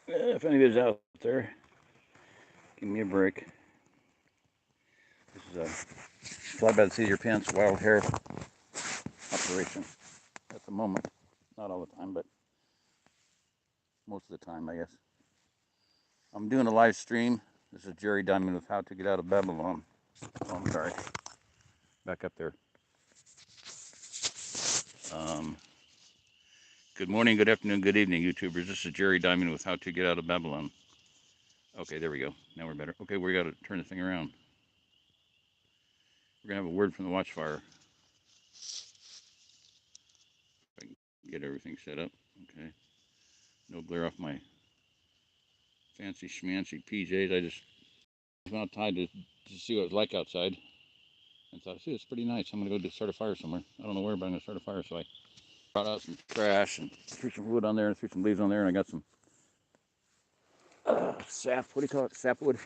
If anybody's out there, give me a break. This is a fly by the seat of your pants wild hair operation at the moment. Not all the time, but most of the time, I guess. I'm doing a live stream. This is Jerry Diamond with How to Get Out of Babylon. Oh, I'm sorry. Back up there. Good morning, good afternoon, good evening, YouTubers. This is Jerry Diamond with How to Get Out of Babylon. Okay, there we go. Now we're better. Okay, we got to turn the thing around. We're going to have a word from the watchfire. If I can get everything set up. Okay. No glare off my fancy schmancy PJs. I just went outside to see what it was like outside. And thought, see, it's pretty nice. I'm going to go start a fire somewhere. I don't know where, but I'm going to start a fire. So I brought out some trash and threw some wood on there and threw some leaves on there. And I got some sap. What do you call it? Sapwood?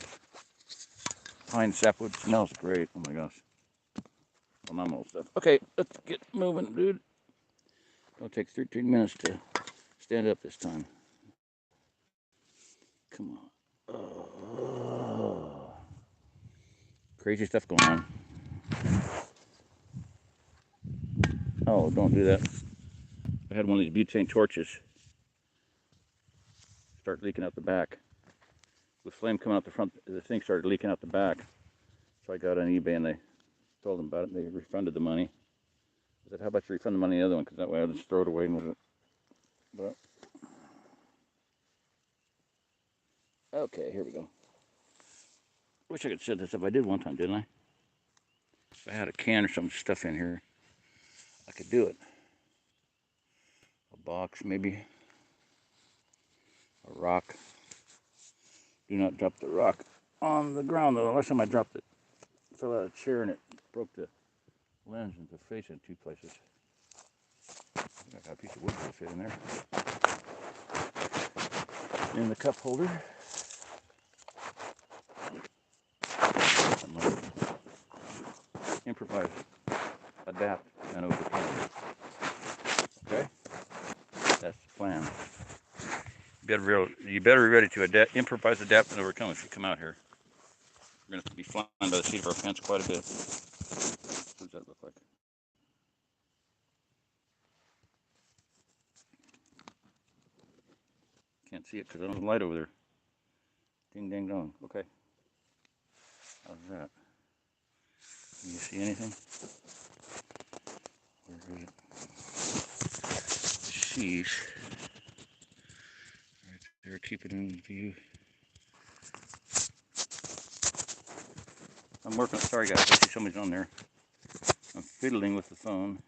Pine sapwood. Smells great. Oh my gosh. Phenomenal stuff. Okay, let's get moving, dude. It'll take 13 minutes to stand up this time. Come on. Oh. Crazy stuff going on. Oh, don't do that. I had one of these butane torches start leaking out the back. With flame coming out the front, the thing started leaking out the back. So I got on eBay and they told them about it. And they refunded the money. I said, how about you refund the money on the other one? Because that way I'll just throw it away. But okay, here we go. Wish I could set this up. I did one time, didn't I? If I had a can or some stuff in here, I could do it. A box, maybe. A rock. Do not drop the rock on the ground, though. Last time I dropped it, fell out of a chair and it broke the lens and the face in two places. I got a piece of wood to fit in there. In the cup holder. I'm going to improvise, adapt, and overcome. Okay? That's the plan. You better be ready to improvise, adapt, and overcome if you come out here. We're going to be flying by the seat of our pants quite a bit. What does that look like? Can't see it because I don't have light over there. Ding, dang, dong. Okay. How's that? Can you see anything? Where is it? Sheesh. Right there, keep it in view. I'm working. Sorry, guys. I see somebody's on there. I'm fiddling with the phone.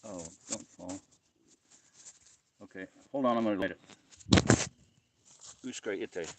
Oh, don't fall. Okay, hold on. I'm going to light it. Uskray ite.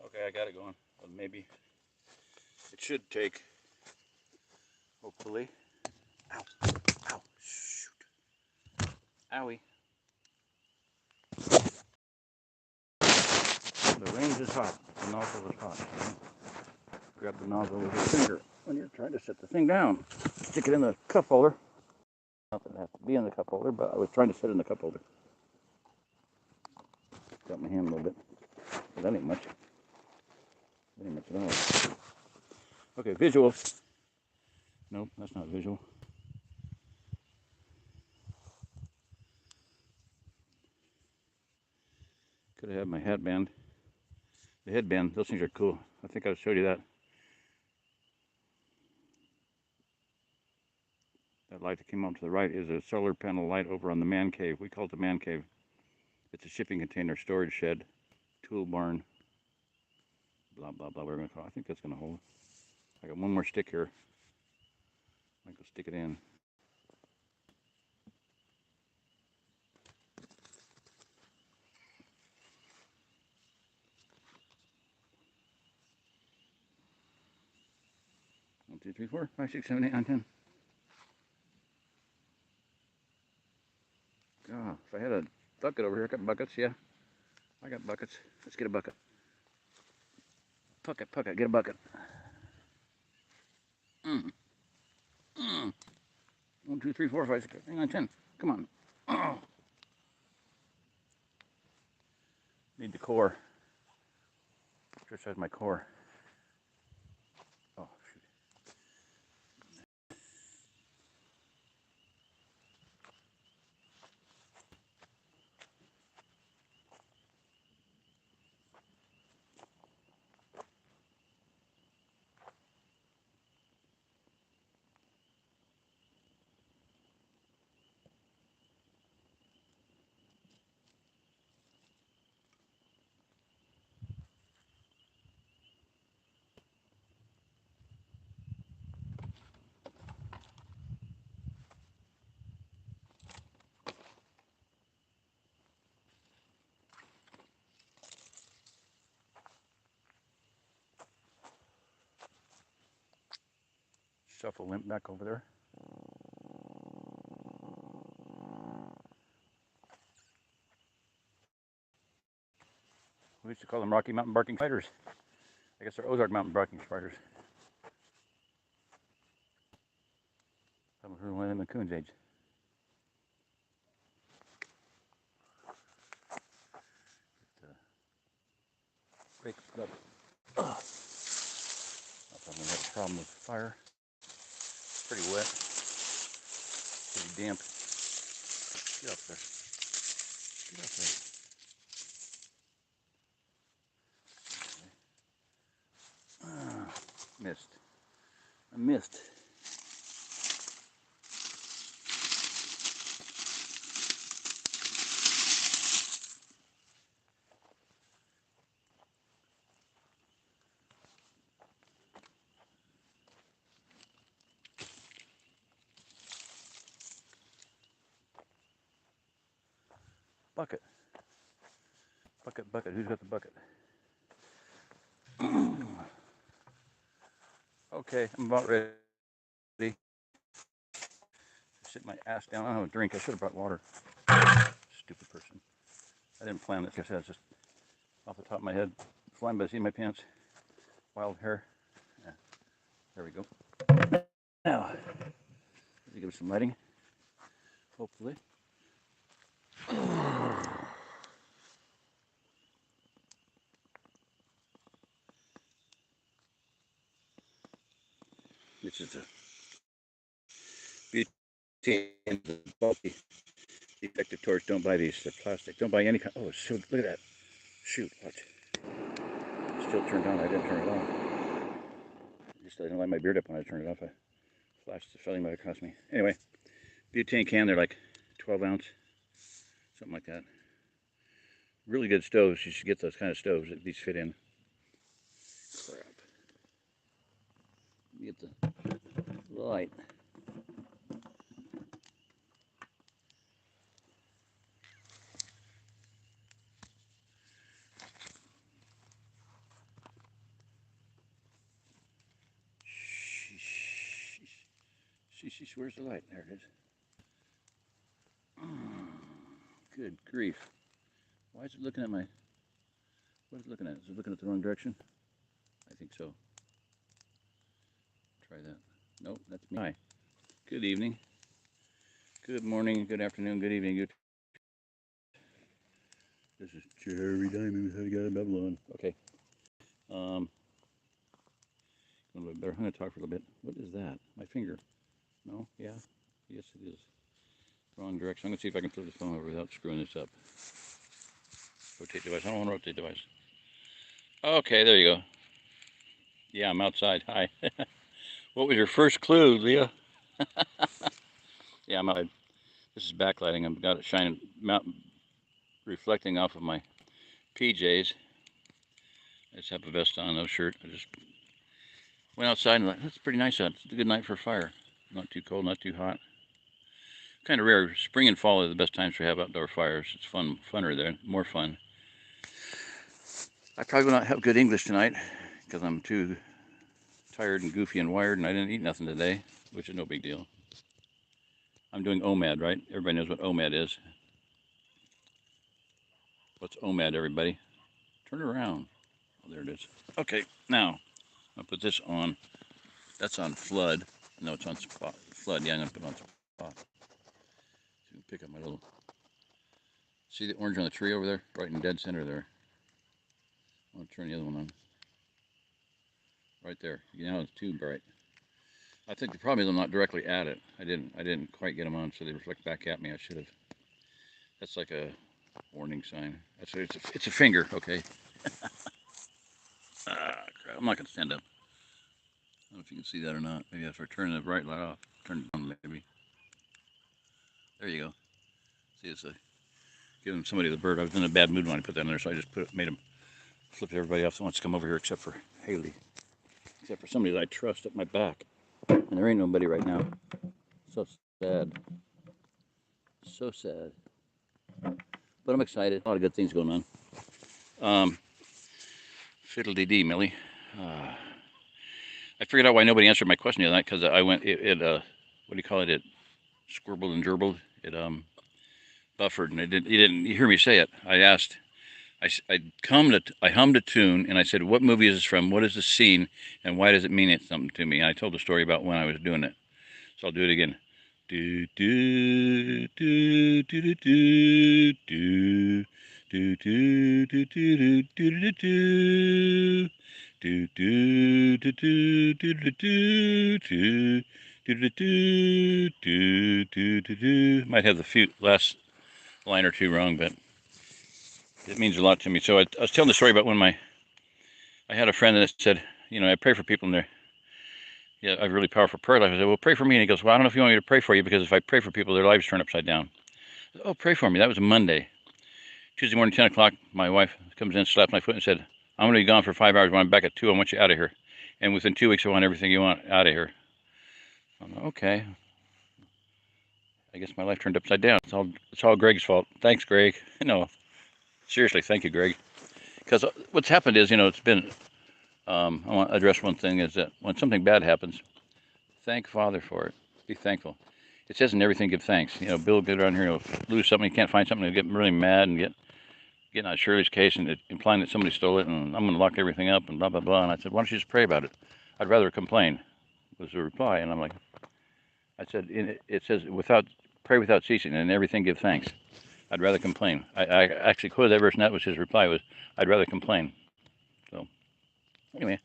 Okay, I got it going. Well, maybe it should take, hopefully. Ow, ow, shoot. Owie. The range is hot. The nozzle is hot. Grab the nozzle with your finger when you're trying to set the thing down. Stick it in the cup holder. Not that it has to be in the cup holder, but I was trying to set it in the cup holder. Got my hand a little bit. But that ain't much. That ain't much at all. Okay, visual. Nope, that's not visual. Could have had my headband. The headband, those things are cool. I think I showed you that. That light that came out to the right is a solar panel light over on the man cave. We call it the man cave. It's a shipping container storage shed, tool barn, blah, blah, blah, whatever we're going to call it. I think that's going to hold. I got one more stick here. I can stick it in. One, two, three, four, 5, 6, 7, 8, 9, 10. God, if I had a bucket over here, I got buckets, yeah. I got buckets. Let's get a bucket. Pucket, get a bucket. 1, 2, 3, 4, 5, 6, 7, 8, 9, 10. Come on. Oh. Need the core. Trish has my core. Oh, shoot. Shuffle limp back over there. We used to call them Rocky Mountain barking spiders. I guess they're Ozark Mountain barking spiders. Some of one of them in Coon's age. Break it up. I'll probably have a problem with fire. It's pretty wet. Pretty damp. Get up there. Get up there. Missed. I missed. Bucket. Bucket. Who's got the bucket? Okay, I'm about ready. Sit my ass down. I don't have a drink. I should have brought water. Stupid person. I didn't plan this. Like I said, it's just off the top of my head. Flying by the seat of my pants. Wild hair. Yeah. There we go. Now, let's give it some lighting. Hopefully. This is a butane bulky defective torch. Don't buy these. They're plastic. Don't buy any kind. Oh, shoot! Look at that. Shoot! Watch. It's still turned on. I didn't turn it off. Just I didn't light my beard up when I turned it off. I flashed the filling might have cost me. Anyway, butane can. They're like 12 ounce, something like that. Really good stoves. You should get those kind of stoves that these fit in. Crap. Get the light. Sheesh, where's the light? There it is. Good grief. Why is it looking at my... What is it looking at? Is it looking at the wrong direction? I think so. Try that. Nope, that's me. Hi. Good evening. Good morning, good afternoon, good evening. This is Jerry Diamond with How to Get Out of Babylon. Okay. Um, a little bit better. I'm going to talk for a little bit. What is that? My finger. No? Yeah? Yes, it is. Wrong direction. I'm going to see if I can flip the phone over without screwing this up. Rotate device. I don't want to rotate device. Okay, there you go. Yeah, I'm outside. Hi. What was your first clue, Leah? Yeah, I'm outside. This is backlighting. I've got it shining, reflecting off of my PJs. I just have a vest on, no shirt. I just went outside and thought, that's pretty nice out. It's a good night for a fire. Not too cold, not too hot. Kind of rare. Spring and fall are the best times to have outdoor fires. It's funner there, more fun. I probably will not have good English tonight because I'm too tired and goofy and wired, and I didn't eat nothing today, which is no big deal. I'm doing OMAD, right? Everybody knows what OMAD is. What's OMAD, everybody? Turn it around. Oh, there it is. Okay, now I'll put this on. That's on flood. No, it's on spot. Flood. Yeah, I'm gonna put it on spot. So you can pick up my little. See the orange on the tree over there, right in dead center there. I'm gonna turn the other one on. Right there. You know it's too bright. I think the problem is I'm not directly at it. I didn't quite get them on, so they reflect back at me. I should have. That's like a warning sign. It's a finger. Okay. Ah, crap. I'm not gonna stand up. I don't know if you can see that or not. Maybe if I turn the bright light off, turn it on maybe. There you go. See, it's giving somebody the bird. I was in a bad mood when I put that in there, so I just made him flip everybody off that wants to come over here, except for Haley, except for somebody that I trust at my back. And there ain't nobody right now. So sad. So sad. But I'm excited. A lot of good things going on. Fiddle-dee-dee, Millie. I figured out why nobody answered my question the other night because I went, what do you call it? It squirbled and gerbled. It buffered, and you didn't hear me say it. I asked, I hummed a tune, and I said, what movie is this from? What is the scene, and why does it mean something to me? And I told the story about when I was doing it. So I'll do it again. Do do do do do do do do do do do do do do. Do do do do do do do do do do do do do. Might have the last line or two wrong, but it means a lot to me. So I was telling the story about when I had a friend that said, you know, I pray for people and I have a really powerful prayer life. I said, well, pray for me. And he goes, well, I don't know if you want me to pray for you because if I pray for people, their lives turn upside down. I said, oh, pray for me. That was a Monday. Tuesday morning, 10 o'clock, my wife comes in, slapped my foot and said, I'm going to be gone for 5 hours. When I'm back at 2, I want you out of here. And within 2 weeks, I want everything you want out of here. I'm like, okay. I guess my life turned upside down. It's all Greg's fault. Thanks, Greg. No, seriously, thank you, Greg. Because what's happened is, you know, it's been, I want to address one thing is that when something bad happens, thank Father for it. Be thankful. It says in everything, give thanks. You know, Bill get around here, he'll lose something, he can't find something, he'll get really mad and getting on Shirley's case and implying that somebody stole it and I'm going to lock everything up and blah, blah, blah. And I said, why don't you just pray about it? I'd rather complain, was the reply. And I'm like, I said, it says, pray without ceasing, and everything give thanks. I'd rather complain. I actually quoted that verse, and that was his reply, was, I'd rather complain. So, anyway,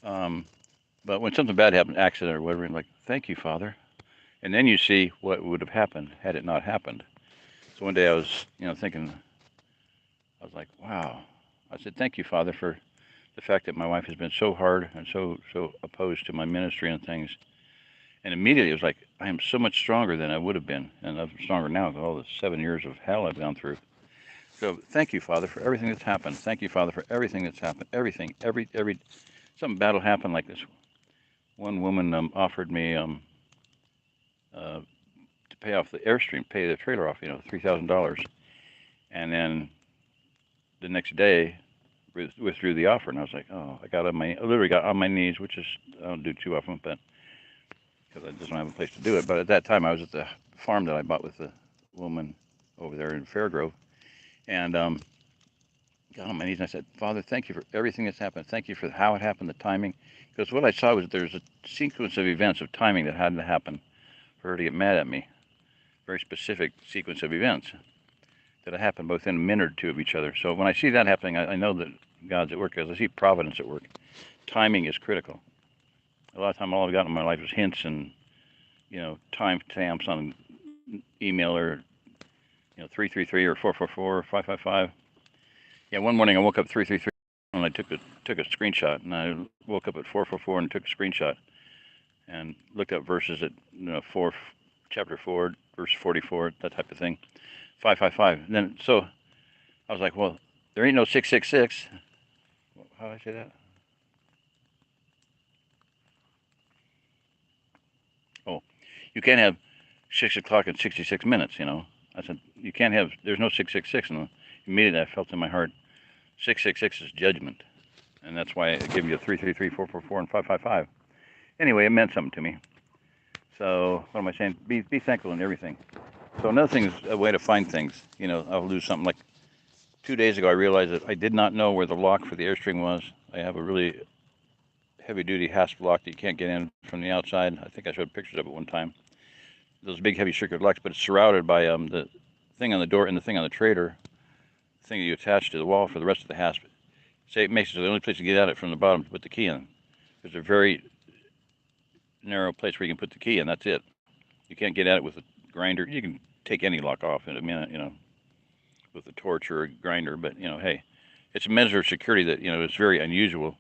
but when something bad happened, accident or whatever, I'm like, thank you, Father. And then you see what would have happened had it not happened. So one day I was, you know, thinking, I was like, wow. I said, thank you, Father, for the fact that my wife has been so hard and so opposed to my ministry and things. And immediately it was like, I am so much stronger than I would have been. And I'm stronger now with all the 7 years of hell I've gone through. So thank you, Father, for everything that's happened. Thank you, Father, for everything that's happened. Everything, some battle happened like this. One woman offered me to pay off the Airstream, pay the trailer off, you know, $3,000. And then the next day withdrew the offer. And I was like, oh, I literally got on my knees, which is, I don't do too often, but because I just don't have a place to do it. But at that time, I was at the farm that I bought with the woman over there in Fairgrove. And got on my knees and I said, Father, thank you for everything that's happened. Thank you for how it happened, the timing. Because what I saw was there's a sequence of events of timing that had to happen for her to get mad at me. very specific sequence of events that happen both in a minute or two of each other. So when I see that happening, I know that God's at work, because I see providence at work. Timing is critical. A lot of time, all I've got in my life is hints and, time stamps on email, or 333 or 444 or 555. Yeah, one morning I woke up 333 and I took a screenshot, and I woke up at 444 and took a screenshot and looked up verses at chapter 4, verse 44, that type of thing. 555. And then so I was like, well, there ain't no 666. How did I say that? Oh, you can't have 6 o'clock and 66 minutes. I said, you can't have. There's no 666. And immediately I felt in my heart, 666 is judgment, and that's why I gave you a 333, 444, and 555. Anyway, it meant something to me. So what am I saying? Be thankful in everything. So another thing is a way to find things. I'll lose something. Like 2 days ago, I realized that I did not know where the lock for the airstream was. I have a really heavy-duty hasp lock that you can't get in from the outside. I think I showed pictures of it one time. Those big, heavy circular locks, but it's surrounded by the thing on the door and the thing on the trailer, the thing that you attach to the wall for the rest of the hasp. Say it makes it the only place to get at it from the bottom to put the key in. There's a very narrow place where you can put the key in. That's it. You can't get at it with a grinder. You can take any lock off in a minute, with a torch or a grinder. But hey, it's a measure of security that is very unusual.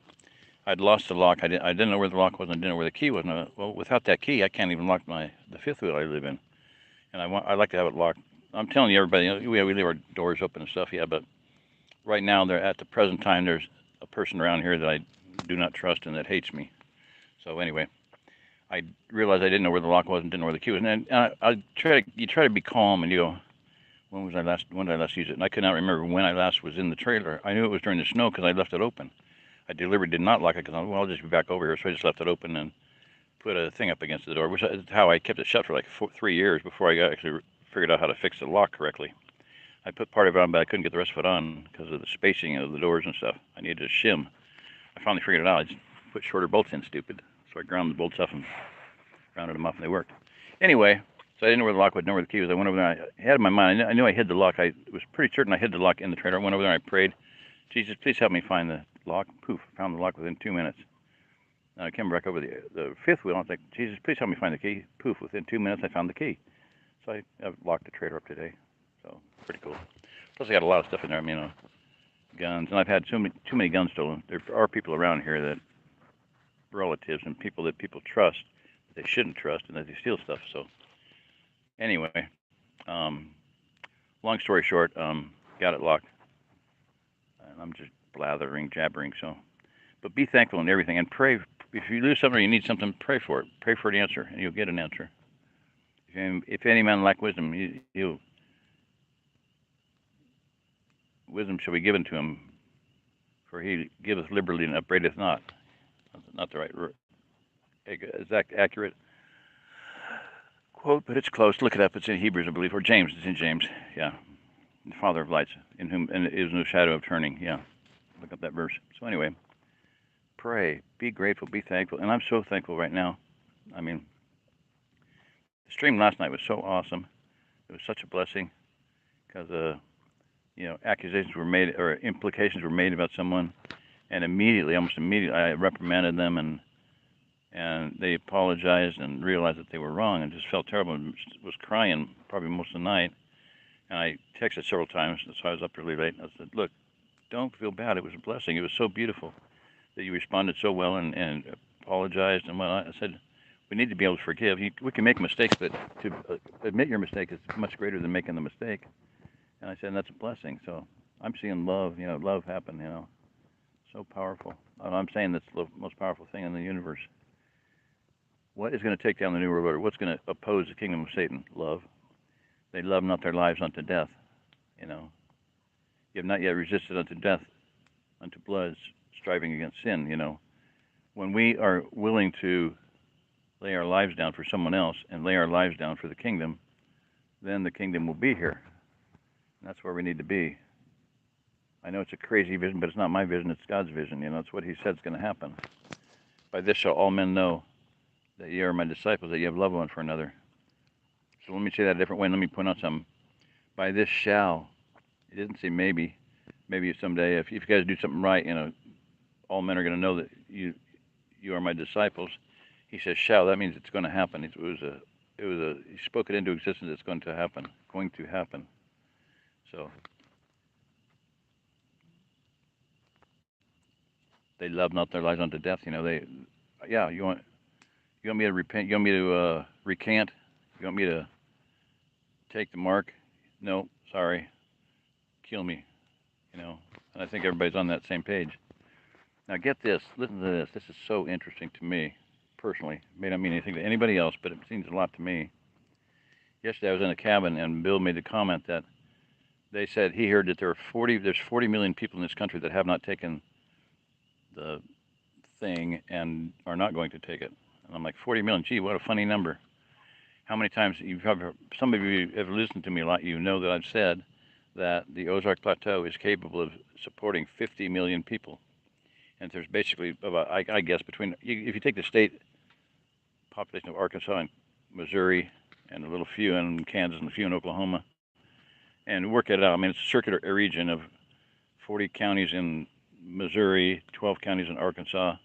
I'd lost the lock. I didn't know where the lock was. And I didn't know where the key was. And well, without that key, I can't even lock the fifth wheel I live in. And I like to have it locked. I'm telling you, everybody, we leave our doors open and stuff. Yeah, but right now, at the present time, there's a person around here that I do not trust and that hates me. So anyway, I realized I didn't know where the lock was and didn't know where the key was. And you try to be calm, and you go, when did I last use it? And I could not remember when I last was in the trailer. I knew it was during the snow because I left it open. I deliberately did not lock it because I'll just be back over here. So I just left it open and put a thing up against the door, which is how I kept it shut for like 3 years before I actually figured out how to fix the lock correctly. I put part of it on, but I couldn't get the rest of it on because of the spacing of the doors and stuff. I needed a shim. I finally figured it out. I just put shorter bolts in, stupid. So I ground the bolts off and rounded them off, and they worked. Anyway, so I didn't know where the lock was, didn't know where the key was. I went over there. I had in my mind, I knew I hid the lock. I was pretty certain I hid the lock in the trailer. I went over there and I prayed, Jesus, please help me find the lock. Poof, found the lock within 2 minutes. I came back over the fifth wheel. I was like, Jesus, please help me find the key. Poof, within 2 minutes I found the key. So I've locked the trailer up today. So pretty cool. Plus I got a lot of stuff in there. Guns, and I've had too many guns stolen. There are people around here that, relatives and people that people trust, that they shouldn't trust, and that they steal stuff. So anyway, long story short, got it locked, and I'm just jabbering. So, but be thankful in everything, and pray. If you lose something or you need something, pray for it. Pray for an answer, and you'll get an answer. If any man lack wisdom, wisdom shall be given to him, for he giveth liberally and upbraideth not. Not the right exact accurate quote, but it's close. Look it up. It's in Hebrews, I believe, or James. It's in James. Yeah, the Father of lights, in whom and is no shadow of turning. Yeah, look up that verse. So anyway, pray, be grateful, be thankful, and I'm so thankful right now. The stream last night was so awesome. It was such a blessing because accusations were made or implications were made about someone, and almost immediately, I reprimanded them, and they apologized and realized that they were wrong, and just felt terrible and was crying probably most of the night. And I texted several times, so I was up really late. I said, look, don't feel bad. It was a blessing. It was so beautiful that you responded so well and apologized. And I said, we need to be able to forgive. We can make mistakes, but to admit your mistake is much greater than making the mistake. And I said, and that's a blessing. So I'm seeing love happen, so powerful. And I'm saying that's the most powerful thing in the universe. What is going to take down the New World Order? What's going to oppose the kingdom of Satan? Love. They love not their lives unto death. You have not yet resisted unto death, unto blood, striving against sin. When we are willing to lay our lives down for someone else and lay our lives down for the kingdom, then the kingdom will be here. And that's where we need to be. I know it's a crazy vision, but it's not my vision, it's God's vision. It's what he said is going to happen. By this shall all men know that ye are my disciples, that ye have love one for another. So let me say that a different way. Let me point out something. By this shall, it didn't say maybe. Maybe someday, if you guys do something right, all men are going to know that you are my disciples. He says shall. That means it's going to happen. He spoke it into existence. It's going to happen. Going to happen. So they love not their lives unto death. Yeah. You want me to repent? You want me to recant? You want me to take the mark? No, sorry. Kill me. And I think everybody's on that same page. Now get this. Listen to this. This is so interesting to me, personally. It may not mean anything to anybody else, but it means a lot to me. Yesterday I was in a cabin, and Bill made the comment that they said he heard that there's 40 million people in this country that have not taken the thing and are not going to take it. And I'm like, 40 million. Gee, what a funny number. How many times some of you have listened to me a lot, you know that I've said that the Ozark Plateau is capable of supporting 50 million people. And there's basically about, I guess, if you take the state population of Arkansas and Missouri and a little few in Kansas and a few in Oklahoma, and work it out. I mean, it's a circular region of 40 counties in Missouri, 12 counties in Arkansas,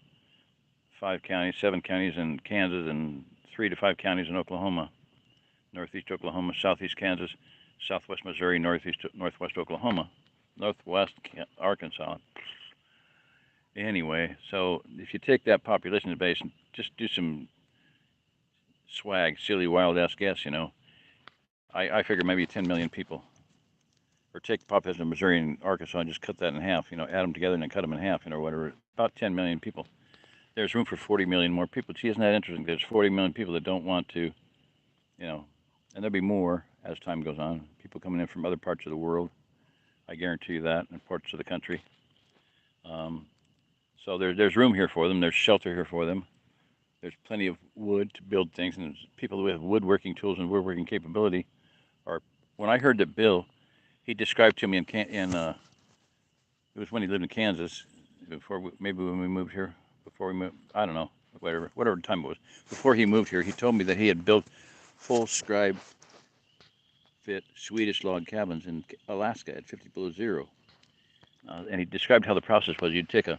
7 counties in Kansas, and 3 to 5 counties in Oklahoma. Northeast Oklahoma, southeast Kansas, southwest Missouri, northwest Oklahoma, northwest Arkansas. Anyway, so if you take that population base and just do some silly, wild-ass guess, I figure maybe 10 million people. Or take the population of Missouri and Arkansas and just cut that in half, add them together and then cut them in half, whatever. About 10 million people. There's room for 40 million more people. Gee, isn't that interesting? There's 40 million people that don't want to, and there'll be more as time goes on. People coming in from other parts of the world. I guarantee you that, in parts of the country. So there's room here for them. There's shelter here for them. There's plenty of wood to build things, and there's people who have woodworking tools and woodworking capability. When I heard that Bill, he described to me it was when he lived in Kansas, maybe when we moved here, I don't know, whatever time it was. Before he moved here, he told me that he had built full Scribe Fit Swedish log cabins in Alaska at 50 below zero. And he described how the process was. You'd take a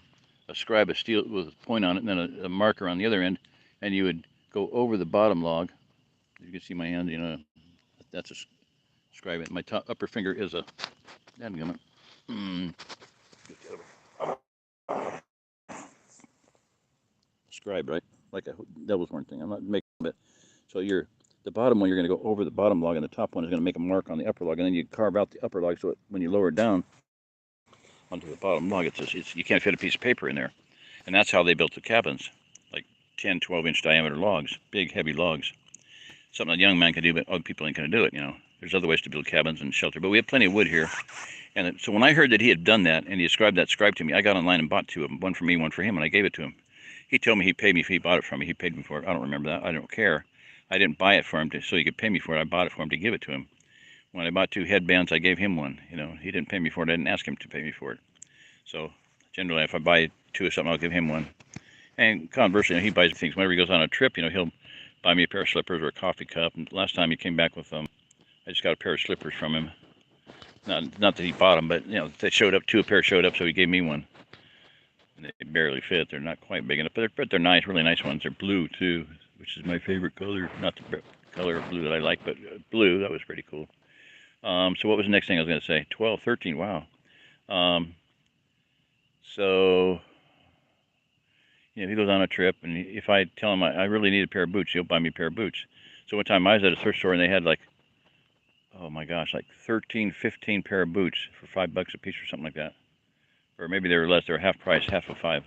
scribe, a steel with a point on it, and then a marker on the other end, and you would go over the bottom log. You can see my hand, that's a scribe. My upper finger is a, scribe, right? Like a devil's horn thing. I'm not making it. So the bottom one, you're going to go over the bottom log, and the top one is going to make a mark on the upper log, and then you carve out the upper log so when you lower it down onto the bottom log, you can't fit a piece of paper in there. And that's how they built the cabins, like 10, 12-inch diameter logs, big, heavy logs. Something a young man can do, but other people ain't going to do it, There's other ways to build cabins and shelter, but we have plenty of wood here. And so when I heard that he had done that, and he described that scribe to me, I got online and bought 2 of them, one for me, one for him, and I gave it to him. He told me he paid me if he bought it from me. He paid me for it. I don't remember that. I don't care. I didn't buy it for him so he could pay me for it. I bought it for him to give it to him. When I bought 2 headbands, I gave him one. He didn't pay me for it. I didn't ask him to pay me for it. So generally, if I buy 2 of something, I'll give him one. And conversely, he buys things. Whenever he goes on a trip, he'll buy me a pair of slippers or a coffee cup. And last time he came back with them, I just got a pair of slippers from him. Not that he bought them, but they showed up. 2 pair showed up, so he gave me one. And they barely fit. They're not quite big enough, but they're nice, really nice ones. They're blue too, which is my favorite color. Not the color of blue that I like, but blue. That was pretty cool. So what was the next thing I was going to say? 12, 13. Wow. So if he goes on a trip, and if I tell him I really need a pair of boots, he'll buy me a pair of boots. So one time I was at a thrift store, and they had oh my gosh, 13, 15 pair of boots for $5 a piece or something like that. Or maybe they were less. They were half price, half of 5.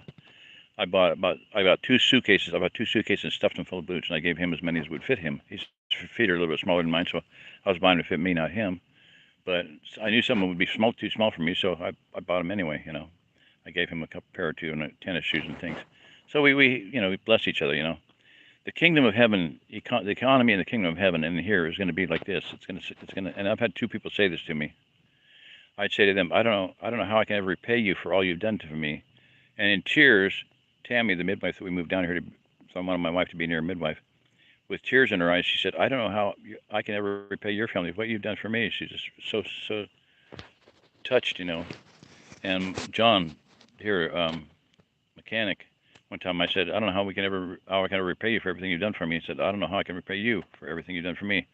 I got 2 suitcases. I bought 2 suitcases and stuffed them full of boots, and I gave him as many as would fit him. His feet are a little bit smaller than mine, so I was buying them to fit me, not him. But I knew someone would be too small for me, so I bought them anyway. I gave him a pair or 2 and tennis shoes and things. So we bless each other. The kingdom of heaven, the economy in the kingdom of heaven in here is going to be like this. It's going to, and I've had 2 people say this to me. I'd say to them, I don't know how I can ever repay you for all you've done for me. And in tears, Tammy, the midwife that we moved down here so I wanted my wife to be near a midwife, with tears in her eyes, she said, "I don't know how I can ever repay your family. What you've done for me." She's just so touched, you know. And John, here, mechanic, one time I said, "I don't know how I can ever repay you for everything you've done for me." He said, "I don't know how I can repay you for everything you've done for me.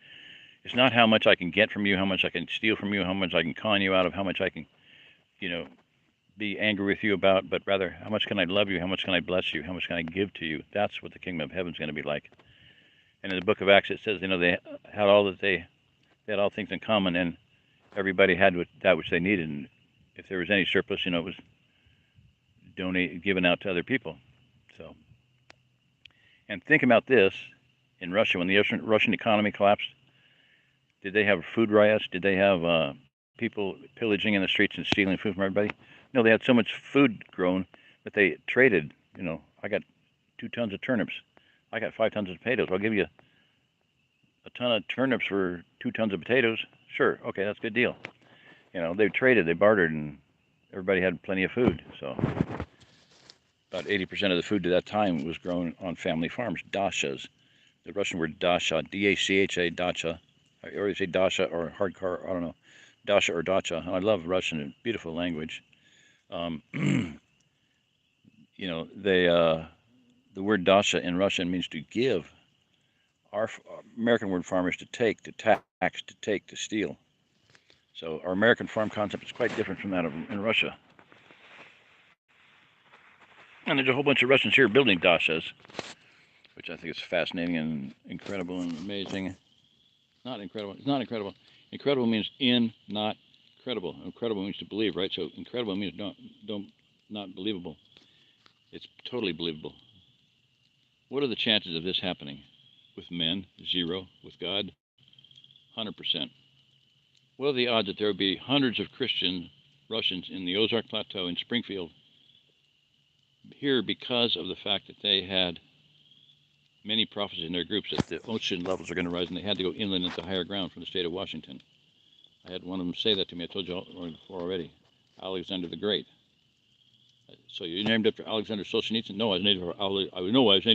It's not how much I can get from you, how much I can steal from you, how much I can con you out of, how much I can, you know, be angry with you about, but rather how much can I love you, how much can I bless you, how much can I give to you." That's what the kingdom of heaven is going to be like. And in the book of Acts, it says, they had all that they had all things in common, and everybody had that which they needed. And if there was any surplus, it was given out to other people. So, and think about this: in Russia, when the Russian economy collapsed, did they have food riots? Did they have people pillaging in the streets and stealing food from everybody? No, they had so much food grown that they traded. I got 2 tons of turnips. I got 5 tons of potatoes. I'll give you a ton of turnips for 2 tons of potatoes. Sure, okay, that's a good deal. They traded, they bartered, and everybody had plenty of food. So about 80% of the food at that time was grown on family farms, dachas. The Russian word dacha, D-A-C-H-A, dacha. Or you say dacha or hardcore, I don't know, dacha or dacha. And I love Russian, a beautiful language. The word dacha in Russian means to give. Our American word farmer is to take, to tax, to take, to steal. So our American farm concept is quite different from that in Russia. And there's a whole bunch of Russians here building dachas, which I think is fascinating and incredible and amazing. Not incredible. It's not incredible. Incredible means not credible. Incredible means to believe, right? So incredible means not believable. It's totally believable. What are the chances of this happening? With men, 0. With God, 100%. What are the odds that there will be hundreds of Christian Russians in the Ozark Plateau in Springfield here because of the fact that they had many prophets in their groups that the ocean levels are going to rise and they had to go inland into higher ground from the state of Washington? I had one of them say that to me. I told you before already. Alexander the Great. So you're named after Alexander Solzhenitsyn? No, I was named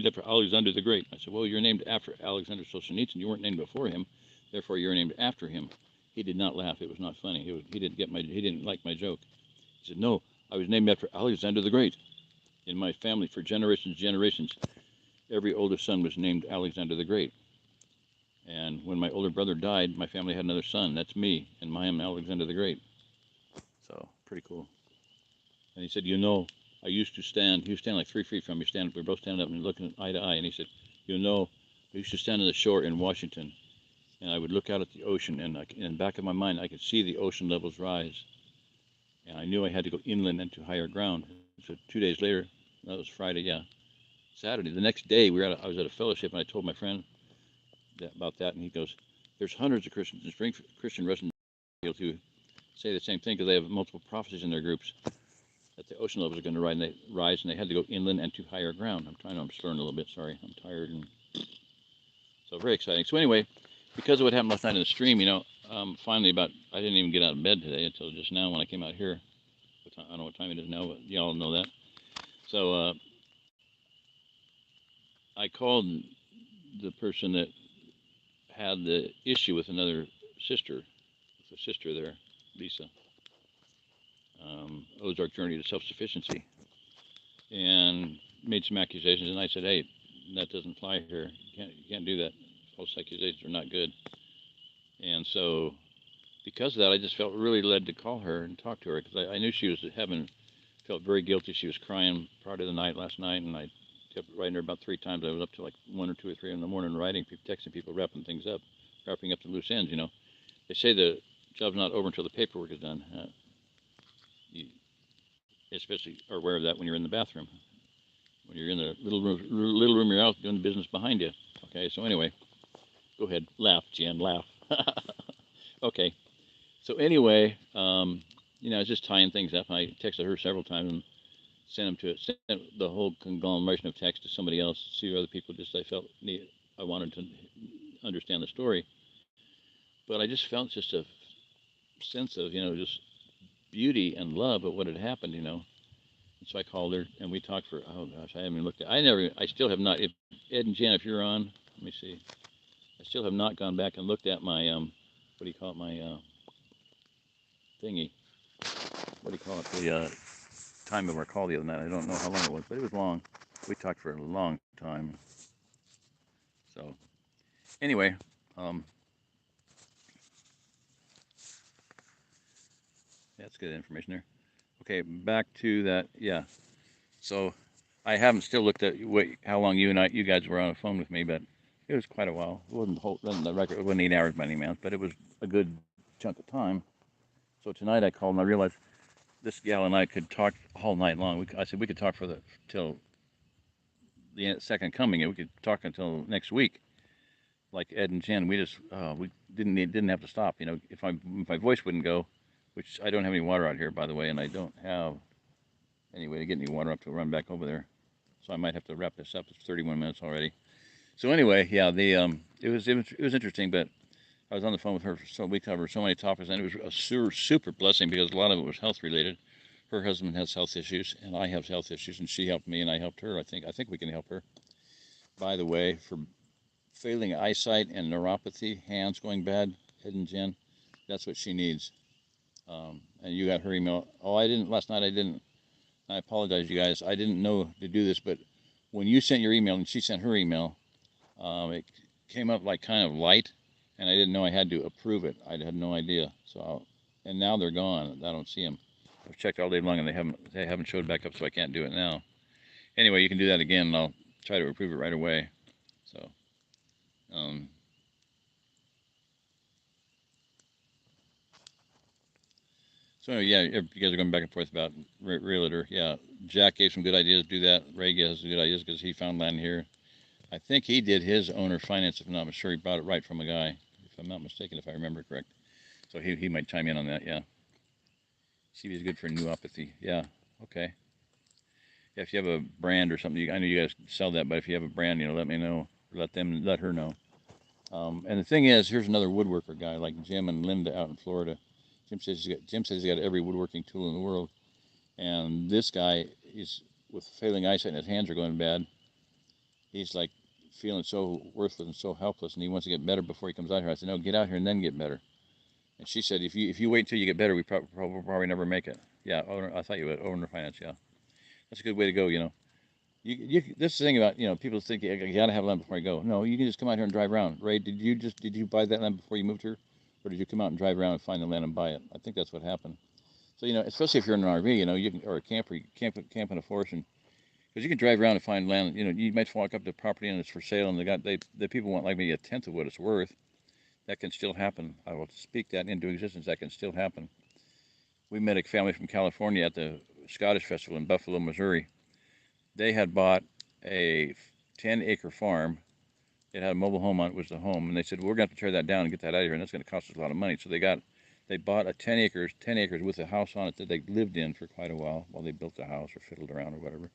after Alexander the Great. I said, well, you're named after Alexander Solzhenitsyn. You weren't named before him, therefore you're named after him. He did not laugh. It was not funny. He didn't like my joke. He said, no, I was named after Alexander the Great. In my family, for generations, every oldest son was named Alexander the Great. And when my older brother died, my family had another son. That's me, and I am Alexander the Great. So pretty cool. And he said, I used to stand. He was standing like 3 feet from me. We were both standing up and looking eye to eye. And he said, I used to stand on the shore in Washington, and I would look out at the ocean, and in the back of my mind, I could see the ocean levels rise. And I knew I had to go inland and to higher ground. So 2 days later, that was Friday, yeah, Saturday. The next day, I was at a fellowship, and I told my friend about that, and he goes, "There's hundreds of Christians in Springfield, Christian Russian who say the same thing because they have multiple prophecies in their groups that the ocean levels are going to rise, and they had to go inland and to higher ground." I'm slurring a little bit. Sorry, I'm tired, and so very exciting. So anyway, because of what happened last night in the stream, finally I didn't even get out of bed today until just now when I came out here. I don't know what time it is now, but y'all know that. So I called the person that had the issue with another sister, with a sister there, Lisa, Ozark Journey to Self-Sufficiency, and made some accusations. And I said, hey, that doesn't fly here. You can't do that. False accusations are not good. And so because of that, I just felt really led to call her and talk to her, because I knew she was felt very guilty. She was crying part of the night last night, and I kept writing her about 3 times. I was up to like 1 or 2 or 3 in the morning writing, texting people, wrapping things up, wrapping up the loose ends. They say the job's not over until the paperwork is done. You especially are aware of that when you're in the bathroom, when you're in the little room you're out doing the business behind you. Okay, so anyway, go ahead, laugh, Jen, laugh. Okay, so anyway, I was just tying things up. I texted her several times and sent the whole conglomeration of text to somebody else, see other people. I felt I wanted to understand the story, but I just felt just a sense of just beauty and love of what had happened. And so I called her and we talked for, oh gosh, I haven't even looked at. I still have not. If Ed and Jen, if you're on, Let me see. I still have not gone back and looked at my what do you call it? My thingy. What do you call it? The time of our call the other night. I don't know how long it was, but it was long. We talked for a long time. So anyway, that's good information there. Okay, back to that. Yeah. So I haven't still looked at how long you guys were on the phone with me, but it was quite a while. It wasn't the record. It wasn't 8 hours by any means, but it was a good chunk of time. So tonight I called and I realized this gal and I could talk all night long. I said we could talk till the second coming, and we could talk until next week, like Ed and Jen. We didn't have to stop. You know, if my voice wouldn't go, which I don't have any water out here, by the way, and I don't have any way to get any water up to run back over there. So I might have to wrap this up. It's 31 minutes already. So anyway, yeah, it was interesting, but I was on the phone with her, so we covered so many topics, and it was a super blessing because a lot of it was health related. Her husband has health issues, and I have health issues, and she helped me, and I helped her. I think we can help her. By the way, for failing eyesight and neuropathy, hands going bad, Ed and Jen, that's what she needs. And you got her email. Oh, I didn't last night. I didn't. I apologize, you guys. I didn't know to do this, but when you sent your email and she sent her email, it came up like kind of light, and I didn't know I had to approve it. I had no idea. And now they're gone. I don't see them. I've checked all day long, and they haven't showed back up, so I can't do it now. Anyway, you can do that again, and I'll try to approve it right away. So, um, anyway, yeah, you guys are going back and forth about realtor. Yeah, Jack gave some good ideas. Do that. Ray gives some good ideas because he found land here. I think he did his owner finance, if I'm not sure. He bought it right from a guy, if I'm not mistaken, if I remember correct. So he might chime in on that, yeah. CV is good for neuropathy. Yeah, okay. Yeah, if you have a brand or something, I know you guys sell that, but if you have a brand, let me know. Let her know. And the thing is, here's another woodworker guy like Jim and Linda out in Florida. Jim says he's got every woodworking tool in the world. And this guy is with failing eyesight and his hands are going bad. He's like feeling so worthless and so helpless, and he wants to get better before he comes out here. I said, no, get out here and then get better. And she said, if you wait until you get better, we probably never make it. Yeah, I thought you would owner finance. Yeah, that's a good way to go. This is the thing about people think you gotta have land before you go. No, you can just come out here and drive around. Ray, did you buy that land before you moved here, or did you come out and drive around and find the land and buy it? I think that's what happened. So especially if you're in an RV, you can, or a camper, you can camp in a forest, and because you can drive around and find land. You might walk up to the property and it's for sale, and the people want like maybe a tenth of what it's worth. That can still happen. I will speak that into existence. That can still happen. We met a family from California at the Scottish Festival in Buffalo, Missouri. They had bought a 10-acre farm. It had a mobile home on it, was the home, and they said, we're going to have to tear that down and get that out of here, and that's going to cost us a lot of money. So they bought a 10 acres with a house on it that they lived in for quite a while they built the house or fiddled around or whatever,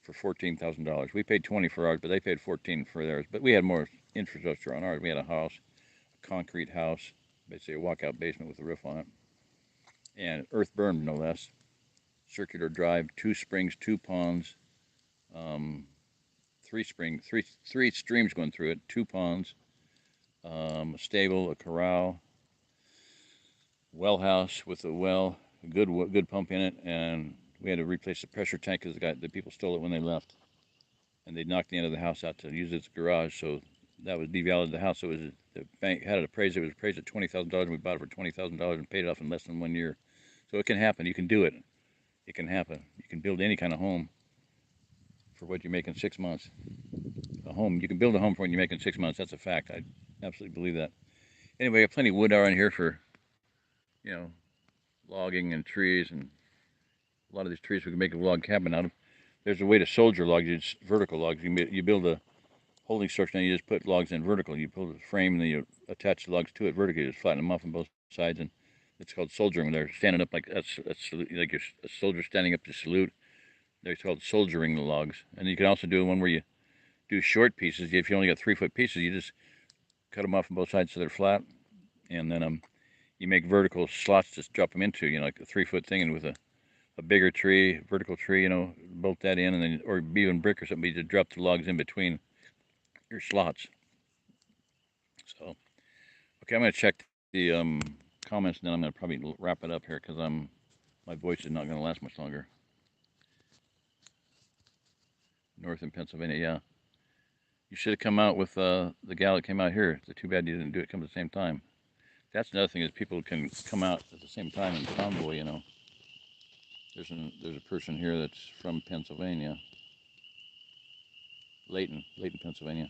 for $14,000. We paid 20 for ours, but they paid 14 for theirs. But we had more infrastructure on ours. We had a house, a concrete house, basically a walkout basement with a roof on it, and earth burned no less. Circular drive, 2 springs, 2 ponds, um, 3 streams going through it, 2 ponds, a stable, a corral, well house with a well, a good pump in it, and we had to replace the pressure tank because the people stole it when they left, and they knocked the end of the house out to use it as a garage. So that was devalued the house. So the bank had it appraised. It was appraised at $20,000, and we bought it for $20,000 and paid it off in less than 1 year. So it can happen. You can do it. It can happen. You can build any kind of home for what you make in 6 months. You can build a home for what you make in 6 months. That's a fact. I absolutely believe that. Anyway, I got plenty of wood around here for, you know, logging and trees, and a lot of these trees we can make a log cabin out of. There's a way to soldier logs. It's vertical logs. You build a holding structure, and you just put logs in vertical. You build a frame, and then you attach the logs to it vertically. You just flatten them off on both sides, and it's called soldiering. When they're standing up that's like you're a soldier standing up to salute. They're called soldiering the logs. And you can also do one where you do short pieces. If you only got 3-foot pieces, you just cut them off on both sides so they're flat, and then you make vertical slots to drop them into. Like a 3-foot thing, and with a bigger tree, vertical tree, bolt that in, and then or even brick or something. You just drop the logs in between your slots. So, okay, I'm going to check the comments, and then I'm going to probably wrap it up here because my voice is not going to last much longer. North in Pennsylvania, yeah. You should have come out with the gal that came out here. It's too bad you didn't do it come at the same time. That's another thing is people can come out at the same time in convoy. You know, there's a person here that's from Pennsylvania, Layton, Pennsylvania.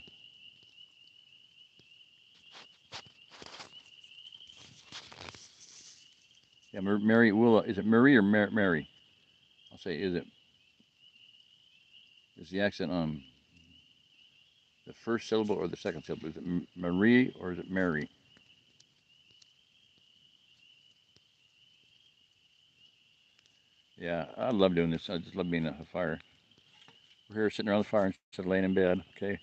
Yeah, Mary Willa. Is it Marie or Mary? I'll say, is the accent on the first syllable or the second syllable? Is it Marie or is it Mary? Yeah, I love doing this. I just love being at a fire. We're here sitting around the fire instead of laying in bed. Okay.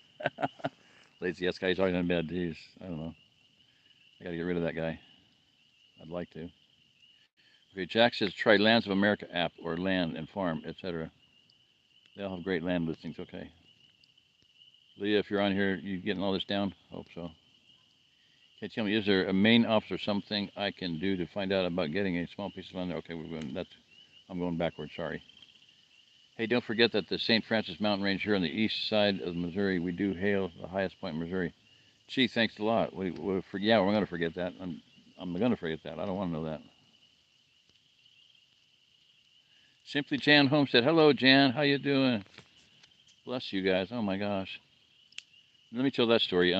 Lazy ass guy, he's always in bed. Jeez, I don't know. I got to get rid of that guy. I'd like to. Okay, Jack says try Lands of America app or Land and Farm, etc. They all have great land listings. Okay. Leah, if you're on here, you getting all this down? Hope so. Can you tell me, is there a main office or something I can do to find out about getting a small piece of land? Okay, I'm going backwards. Sorry. Hey, don't forget that the St. Francis Mountain Range here on the east side of Missouri, we do hail the highest point in Missouri. Gee, thanks a lot. Yeah, we're going to forget that. I'm going to forget that. I don't want to know that. Simply Jan Homestead. Hello, Jan. How you doing? Bless you guys. Oh my gosh. Let me tell that story.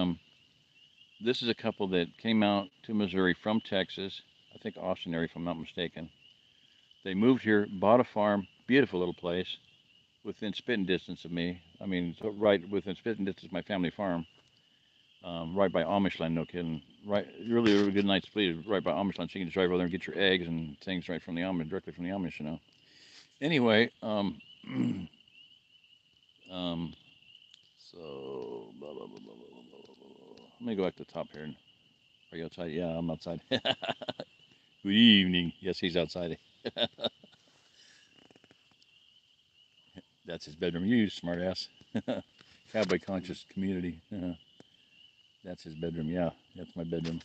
This is a couple that came out to Missouri from Texas. I think Austin area, if I'm not mistaken. They moved here, bought a farm, beautiful little place, within spitting distance of me. I mean, right within spitting distance of my family farm. Right by Amish land, no kidding. Right, really, really good night's sleep right by Amish land. So you can just drive over there and get your eggs and things right from the Amish, directly from the Amish, you know. Anyway, um, so blah, blah, blah, blah, blah, blah, blah, blah. Let me go back to the top here. Are you outside? Yeah, I'm outside. Good evening. Yes, he's outside. That's his bedroom. You smartass. Cowboy conscious community. That's his bedroom. Yeah, that's my bedroom.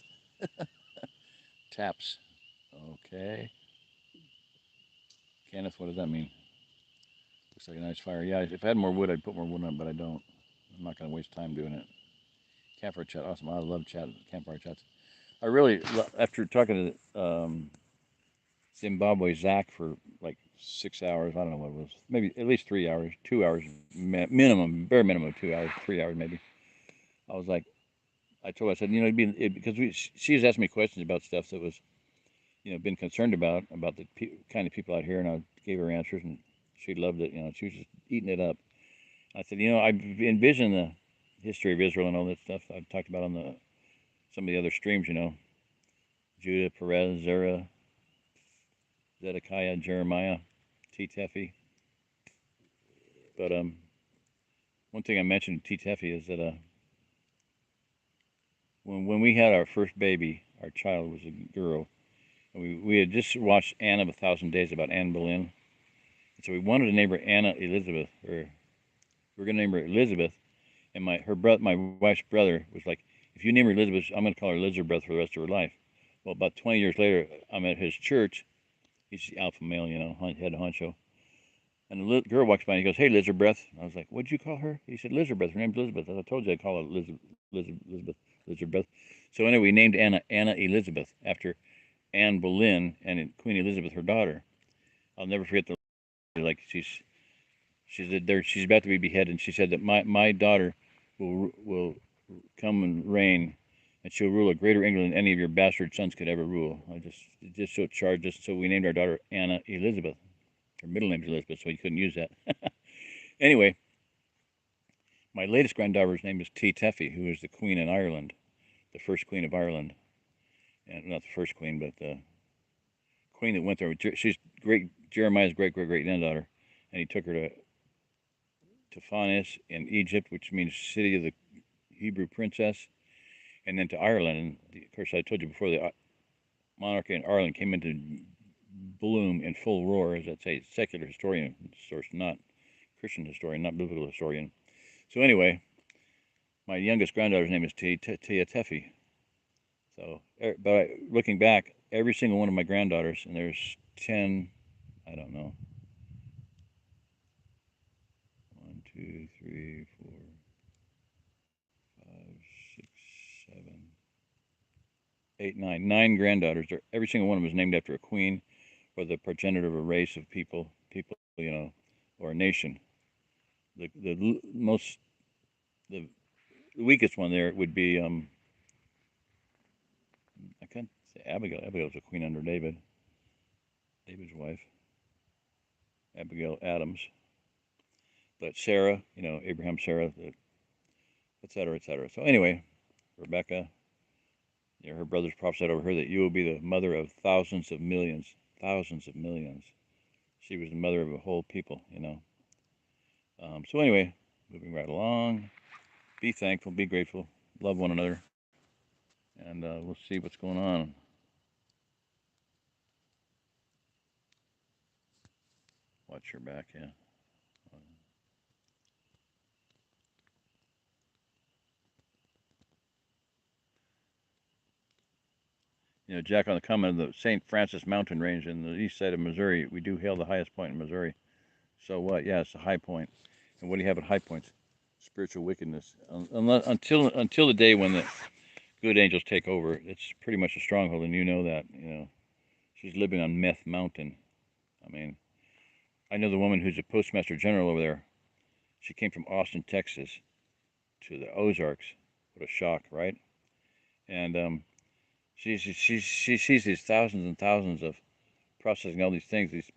Taps. Okay. Kenneth, what does that mean? Looks like a nice fire. Yeah, if I had more wood, I'd put more wood on it, but I don't. I'm not going to waste time doing it. Campfire chat. Awesome. I love campfire chats. I really, after talking to Zimbabwe Zach for like 6 hours, I don't know what it was, maybe at least 3 hours, 2 hours minimum, bare minimum of 2 hours, 3 hours maybe. I was like, I told her, I said, you know, because she was asking me questions about stuff that was, you know, been concerned about the kind of people out here, and I gave her answers, and she loved it. You know, she was just eating it up. I said, you know, I've envisioned the history of Israel and all that stuff I've talked about on some of the other streams. You know, Judah, Perez, Zerah, Zedekiah, Jeremiah, T. Tephi. But one thing I mentioned to T. Tephi is that when we had our first baby, our child was a girl, and we had just watched Anne of a Thousand Days about Anne Boleyn, and so we wanted to name her Anna Elizabeth, or we were going to name her Elizabeth. And my wife's brother was like, if you name her Elizabeth, I'm going to call her Elizabeth for the rest of her life. Well, about 20 years later, I'm at his church. He's the alpha male, you know, head honcho. And the little girl walks by and he goes, hey, Lizarbeth. I was like, what'd you call her? He said, Lizarbeth. Her name's Elizabeth. I told you I'd call her Lizarbeth. So anyway, we named Anna Elizabeth after Anne Boleyn and Queen Elizabeth, her daughter. I'll never forget like she's about to be beheaded, and she said that my daughter will come and reign, and she'll rule a greater England than any of your bastard sons could ever rule. Just so charged us, so we named our daughter Anna Elizabeth. Her middle name's Elizabeth, so you couldn't use that. Anyway, my latest granddaughter's name is T. Teffy, who is the queen in Ireland, the first queen of Ireland, and not the first queen, but the queen that went there. She's Jeremiah's great granddaughter, and he took her to Phanis in Egypt, which means city of the Hebrew princess, and then to Ireland. And of course, I told you before, the monarchy in Ireland came into bloom in full roar, as I'd say, secular historian source, not Christian historian, not biblical historian. So anyway, my youngest granddaughter's name is Tia Teffy, So, but looking back, every single one of my granddaughters, and there's 10, I don't know, 1, 2, 3, 4, 5, 6, 7, 8, 9, 9 granddaughters. Every single one of them is named after a queen or the progenitor of a race of people, or a nation. The most, the weakest one there would be, I can't say Abigail. Abigail's a queen under David's wife, Abigail Adams. But Sarah, Abraham, Sarah, et cetera, et cetera. So anyway, Rebecca, her brothers prophesied over her that you will be the mother of thousands of millions, thousands of millions. She was the mother of a whole people. So anyway, moving right along. Be thankful, be grateful, love one another, and we'll see what's going on. Watch your back, yeah. Jack, on the comment of the St. Francis mountain range in the east side of Missouri, we do hail the highest point in Missouri. So what? Yeah, it's a high point. And what do you have at high points? Spiritual wickedness. Until the day when the good angels take over, it's pretty much a stronghold, and you know that. She's living on Meth Mountain. I mean, I know the woman who's a postmaster general over there. She came from Austin, Texas, to the Ozarks. What a shock, right? And she sees these thousands and thousands of processing all these things, these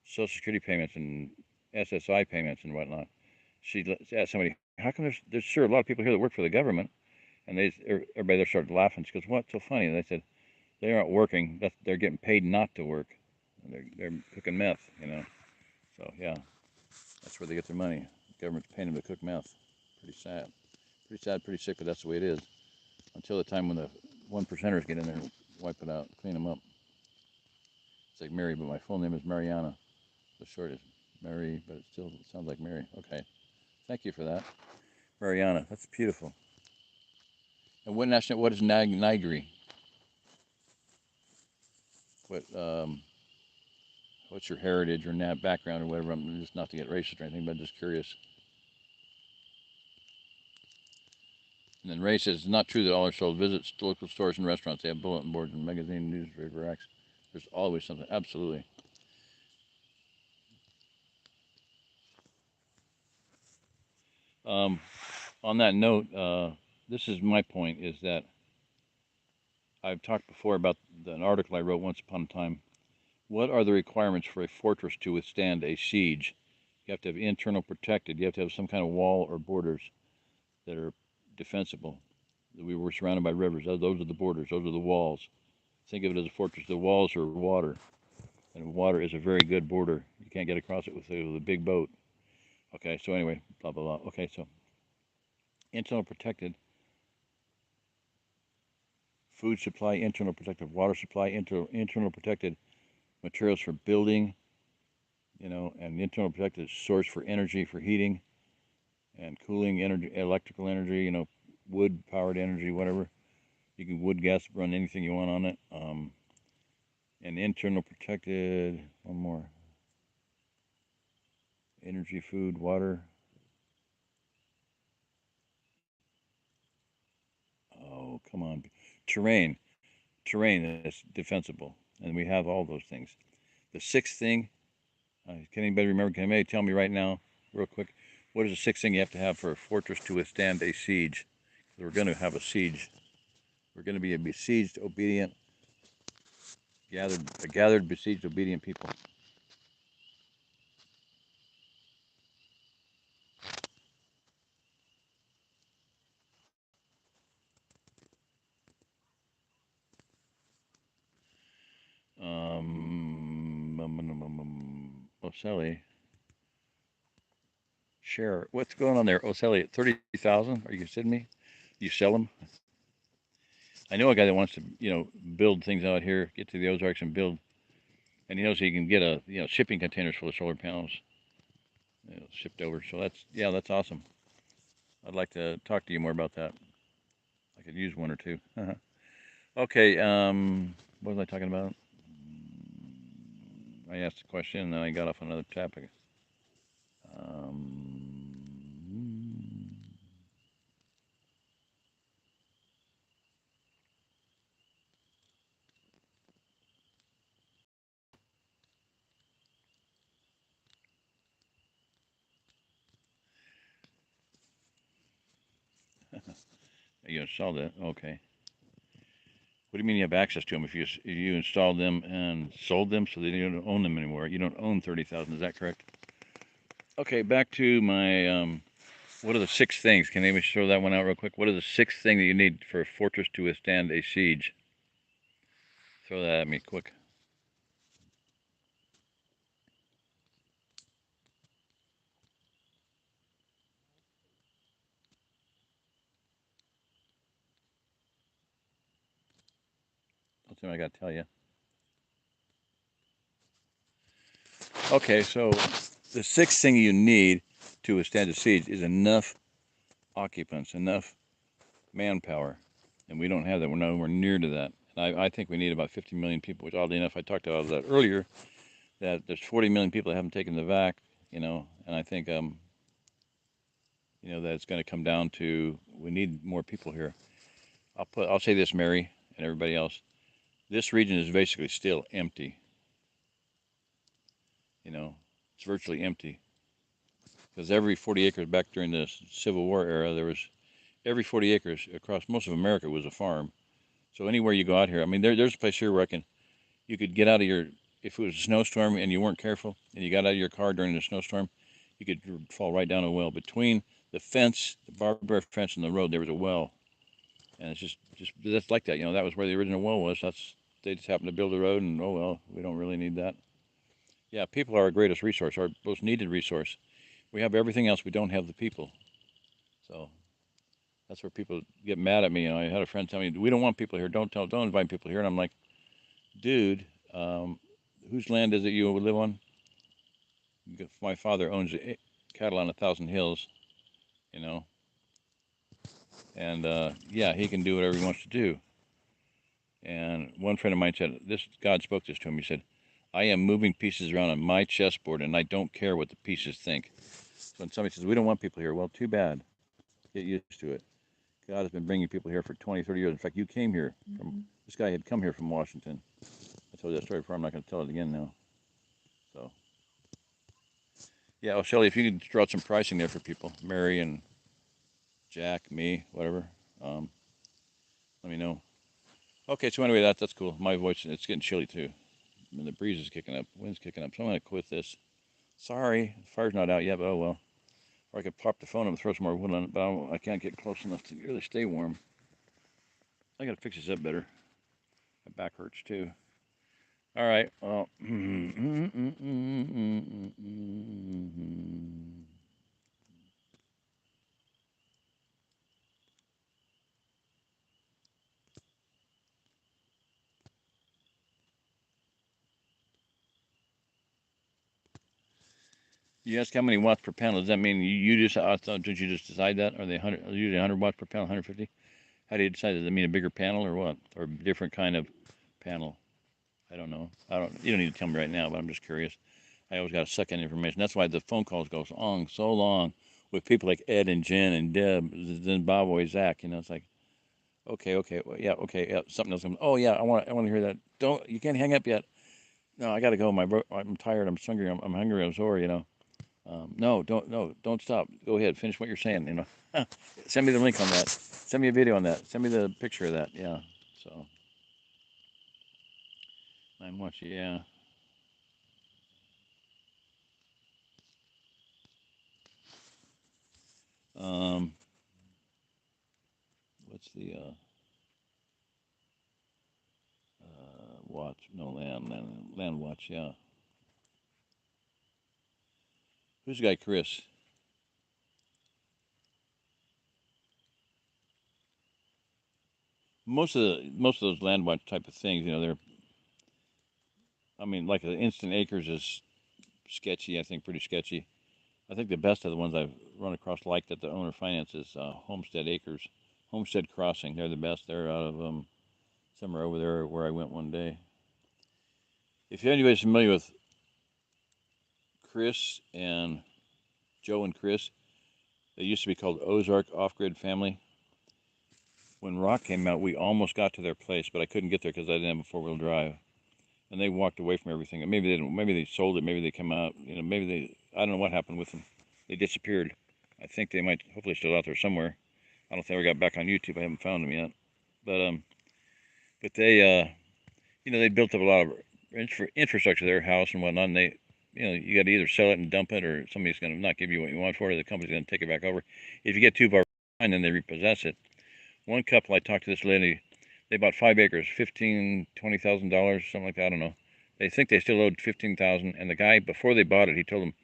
Social Security payments and SSI payments and whatnot. She asked somebody, "How come there's sure a lot of people here that work for the government?" And everybody there started laughing. She goes, "What's so funny?" And they said, "They aren't working. They're getting paid not to work. And they're cooking meth. So yeah, that's where they get their money. The government's paying them to cook meth. Pretty sad, pretty sick, but that's the way it is. Until the time when the 1%ers get in there and wipe it out, clean them up. It's like Mary, but my full name is Mariana. The short is Mary, but it still sounds like Mary. Okay, thank you for that, Mariana. That's beautiful. And what is Nigeri? What what's your heritage or background or whatever? I'm just not to get racist or anything, but I'm just curious. And then Ray says, it's not true that all are sold. Visit local stores and restaurants. They have bulletin boards and magazine newspaper racks. There's always something. Absolutely. Um, on that note, this is my point, is that I've talked before about an article I wrote once upon a time. What are the requirements for a fortress to withstand a siege? You have to have internal protected. You have to have some kind of wall or borders that are defensible. We were surrounded by rivers. Those are the borders. Those are the walls. Think of it as a fortress. The walls are water, and water is a very good border. You can't get across it with a big boat. Okay, so anyway, blah, blah, blah. Okay, so internal protected, food supply, internal protected, water supply, internal protected materials for building, and internal protected source for energy, for heating and cooling, energy, electrical energy, wood powered energy, whatever. You can wood gas run anything you want on it. And internal protected, one more, energy, food, water. Oh, come on. Terrain is defensible, and we have all those things. The sixth thing, can anybody remember? Can anybody tell me right now, real quick, what is the sixth thing you have to have for a fortress to withstand a siege? We're going to have a siege. We're going to be a besieged, obedient, gathered, besieged, obedient people. Ocelli, share. What's going on there? Ocelli at 30,000? Are you kidding me? You sell them? I know a guy that wants to, build things out here, get to the Ozarks and build, and he knows he can get shipping containers full of solar panels, shipped over. So that's awesome. I'd like to talk to you more about that. I could use one or two. Okay, what was I talking about? I asked a question and then I got off another topic. Um, you installed it. Okay. What do you mean you have access to them? If you installed them and sold them, so they don't own them anymore. You don't own 30,000. Is that correct? Okay, back to my what are the six things? Can anybody throw that one out real quick? What are the six things that you need for a fortress to withstand a siege? Throw that at me quick. That's what I got to tell you. Okay, so the sixth thing you need to withstand a siege is enough occupants, enough manpower, and we don't have that. We're nowhere near to that. And I think we need about 50 million people, which oddly enough, I talked about that earlier, that there's 40 million people that haven't taken the vac, and I think, that it's going to come down to we need more people here. I'll say this, Mary, and everybody else. This region is basically still empty. It's virtually empty because every 40 acres back during the Civil War era, there was every 40 acres across most of America was a farm. So anywhere you go out here, I mean, there's a place here where you could get out of if it was a snowstorm and you weren't careful and you got out of your car during the snowstorm, you could fall right down a well. Between the fence, the barbed wire fence, and the road, there was a well, and it's just that's like that. That was where the original well was. They just happened to build a road, and oh well, we don't really need that. Yeah, people are our greatest resource, our most needed resource. We have everything else. We don't have the people. So that's where people get mad at me. I had a friend tell me, "We don't want people here. Don't invite people here." And I'm like, "Dude, whose land is it you live on?" My father owns cattle on 1,000 hills, you know, and yeah, he can do whatever he wants to do. And one friend of mine said, God spoke this to him. He said, "I am moving pieces around on my chessboard, and I don't care what the pieces think." So when somebody says, "We don't want people here," well, too bad. Get used to it. God has been bringing people here for 20, 30 years. In fact, you came here this guy had come here from Washington. I told you that story before. I'm not going to tell it again now. So, yeah, well, Shelly, if you could draw out some pricing there for people, Mary and Jack, me, whatever, um, let me know. Okay, so anyway, that's cool. My voice, it's getting chilly too. I mean, the breeze is kicking up, wind's kicking up. So I'm going to quit this. Sorry, the fire's not out yet, but oh well. Or I could pop the phone up and throw some more wood on it, but I can't get close enough to really stay warm. I got to fix this up better. My back hurts too. All right. Well, you ask how many watts per panel. Does that mean you just? I thought, did you just decide that? Are they 100? Usually 100 watts per panel, 150? How do you decide? Does that mean a bigger panel or what? Or a different kind of panel? I don't know. I don't. You don't need to tell me right now, but I'm just curious. I always got to suck in information. That's why the phone calls go on so long with people like Ed and Jen and Deb, then Bob, always Zach. It's like, okay, well, yeah, okay, yeah, something else. Oh yeah, I want to hear that. You can't hang up yet. No, I got to go. I'm tired. I'm hungry. I'm hungry. I'm sore. No, don't stop. Go ahead. Finish what you're saying. Send me the link on that. Send me a video on that. Send me the picture of that. Yeah. So I'm watching. Yeah. Um, what's the watch? No, land watch. Yeah. Who's the guy, Chris? Most of those land watch type of things, they're. I mean, like the instant acres is sketchy. I think pretty sketchy. I think the best of the ones I've run across like that the owner finances Homestead Acres, Homestead Crossing. They're the best. They're out of somewhere over there where I went one day. If anybody's familiar with Chris and Joe and Chris, they used to be called Ozark Off-Grid Family. When Rock came out, we almost got to their place, but I couldn't get there because I didn't have a four-wheel drive. And they walked away from everything. And maybe they didn't. Maybe they sold it. Maybe they came out. You know, maybe they. I don't know what happened with them. They disappeared. I think they might. Hopefully, still out there somewhere. I don't think I ever got back on YouTube. I haven't found them yet. But they, you know, they built up a lot of infrastructure, their house and whatnot. And they, you know, you got to either sell it and dump it, or somebody's going to not give you what you want for it, or the company's going to take it back over. If you get too far behind, then they repossess it. One couple, I talked to this lady. They bought 5 acres, $20,000, something like that. I don't know. They think they still owed $15,000, and the guy before they bought it, he told them,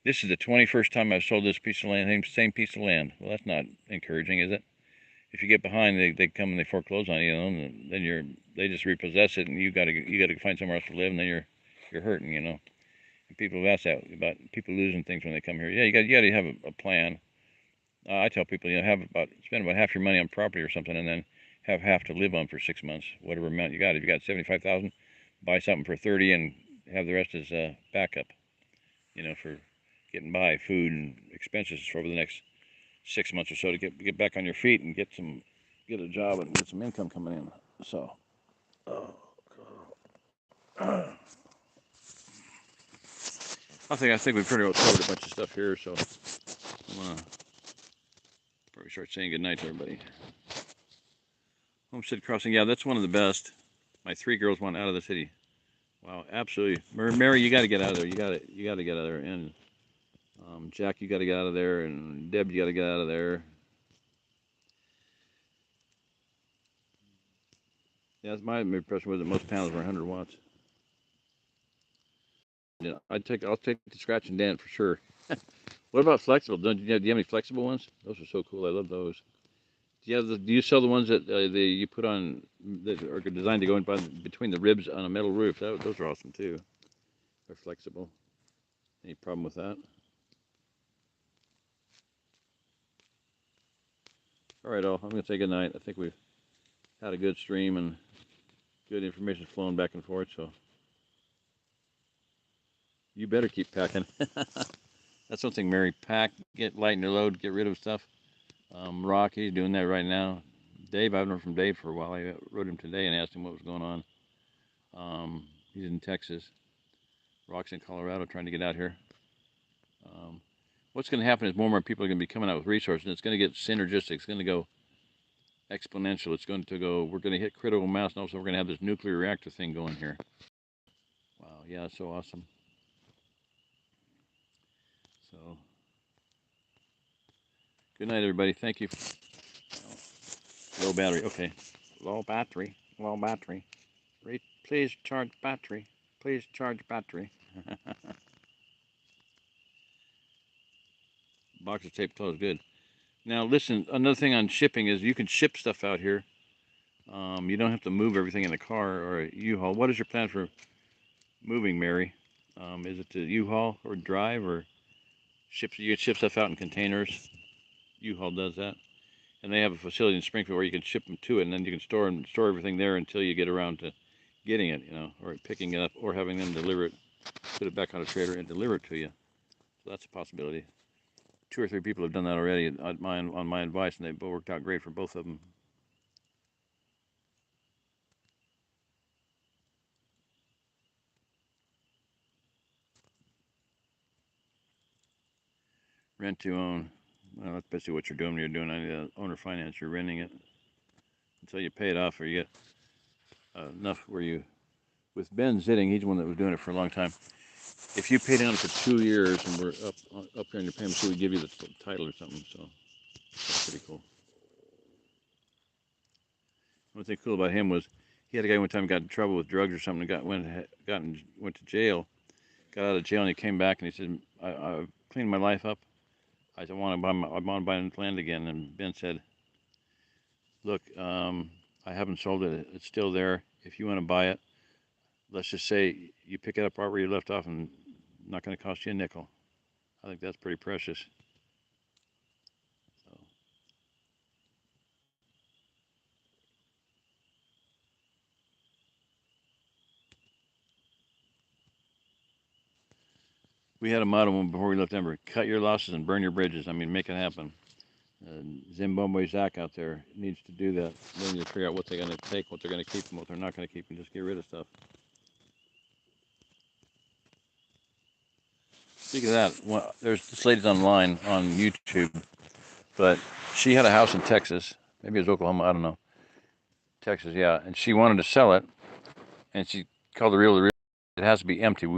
"This is the 21st time I've sold this piece of land, same piece of land." Well, that's not encouraging, is it? If you get behind, they come and they foreclose on you, you know, and then they just repossess it, and you gotta find somewhere else to live, and then you're hurting, you know. And people have asked that about people losing things when they come here. Yeah, you got to have a plan. I tell people, you know, spend about half your money on property or something, and then have half to live on for 6 months, whatever amount you got. If you got 75,000, buy something for 30, and have the rest as backup, you know, for getting by, food and expenses for over the next 6 months or so to get back on your feet and get a job and get some income coming in. So, I think we've pretty well covered a bunch of stuff here. So I'm gonna probably start saying goodnight to everybody. Homestead Crossing, yeah, that's one of the best. My 3 girls want out of the city. Wow, absolutely. Mary, you got to get out of there. You got to get out of there. And Jack, you got to get out of there. And Deb, you got to get out of there. Yeah, my impression was that most panels were 100 watts. Yeah, I'll take the scratch and dent for sure. What about flexible? Do you have any flexible ones? Those are so cool. I love those. Do you sell the ones that you put on that are designed to go in between the ribs on a metal roof? Those are awesome too. They're flexible. Any problem with that? All right, all. I'm going to say good night. I think we've had a good stream and good information flowing back and forth. So you better keep packing. That's something, Mary. Pack, lighten your load, get rid of stuff. Rocky's doing that right now. Dave, I've known from Dave for a while. I wrote him today and asked him what was going on. He's in Texas. Rock's in Colorado trying to get out here. What's going to happen is more and more people are going to be coming out with resources, and it's going to get synergistic. It's going to go exponential. It's going to go, we're going to hit critical mass, and also we're going to have this nuclear reactor thing going here. Wow, yeah, that's so awesome. So, good night, everybody. Thank you. Low battery. Okay. Low battery. Low battery. Please charge battery. Please charge battery. Box of tape closed. Good. Now, listen, another thing on shipping is you can ship stuff out here. You don't have to move everything in a car or a U-Haul. What is your plan for moving, Mary? Is it to U-Haul or drive or ship? You can ship stuff out in containers. U-Haul does that. And they have a facility in Springfield where you can ship them to it, and then you can store everything there until you get around to getting it, you know, or picking it up, or having them deliver it, put it back on a trailer and deliver it to you. So that's a possibility. 2 or 3 people have done that already on my advice, and they've worked out great for both of them. Rent to own. Well, that's basically what you're doing when you're doing any owner finance. You're renting it until you pay it off, or you get enough where you. With Ben Zitting, he's the one that was doing it for a long time. If you paid on it for 2 years and we're up here on your payments, he would give you the title or something. So that's pretty cool. One thing cool about him was he had a guy one time got in trouble with drugs or something, and went to jail. Got out of jail and he came back and he said, I cleaned my life up. I said, I want to buy land again. And Ben said, look, I haven't sold it. It's still there. If you want to buy it, let's just say you pick it up right where you left off, and not going to cost you a nickel. I think that's pretty precious. So. We had a motto before we left Denver: cut your losses and burn your bridges. I mean, make it happen. Zimbabwe Zach out there needs to do that. They need to figure out what they're going to take, what they're going to keep, and what they're not going to keep, and just get rid of stuff. Speaking of that, well, there's this lady's online on YouTube, but she had a house in Texas. Maybe it was Oklahoma. I don't know. Texas, yeah. And she wanted to sell it, and she called the realtor. It has to be empty.